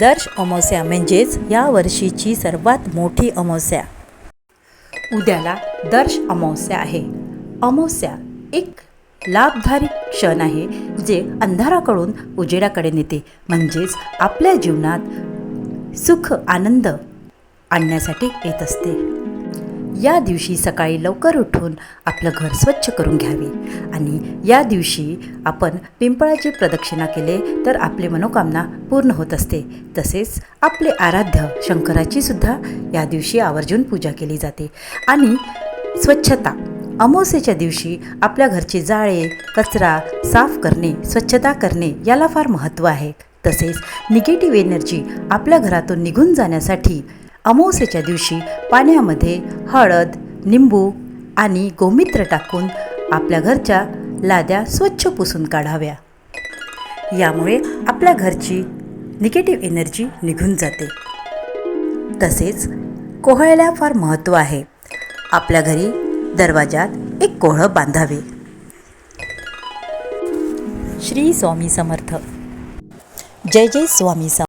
दर्श अमावस्या म्हणजेच या वर्षीची सर्वात मोठी अमावस्या. उद्याला दर्श अमावस्या आहे. अमावस्या एक लाभदायक क्षण आहे जे अंधाराकडून उजेडाकडे नेते, म्हणजेच आपल्या जीवनात सुख आनंद आणण्यासाठी येत असते. या दिवशी सकाळी लवकर उठून आपलं घर स्वच्छ करून घ्यावे आणि या दिवशी आपण पिंपळाची प्रदक्षिणा केले तर आपली मनोकामना पूर्ण होत असते. तसेच आपले आराध्य शंकराची सुद्धा या दिवशी आवर्जून पूजा केली जाते. आणि स्वच्छता अमावस्येच्या दिवशी आपल्या घरचे जाळे कचरा साफ करणे, स्वच्छता करणे याला फार महत्त्व आहे. तसेच निगेटिव्ह एनर्जी आपल्या घरातून निघून जाण्यासाठी अमावस्येच्या दिवशी पाण्यामध्ये हळद, निंबू आणि गोमूत्र टाकून आपल्या घरच्या लाद्या स्वच्छ पुसून काढाव्या. यामुळे आपल्या घरची निगेटिव्ह एनर्जी निघून जाते. तसेच कोहळ्याला फार महत्त्व आहे. आपल्या घरी दरवाजात एक कोहळं बांधावे. श्री स्वामी समर्थ. जय जय स्वामी समर्थ.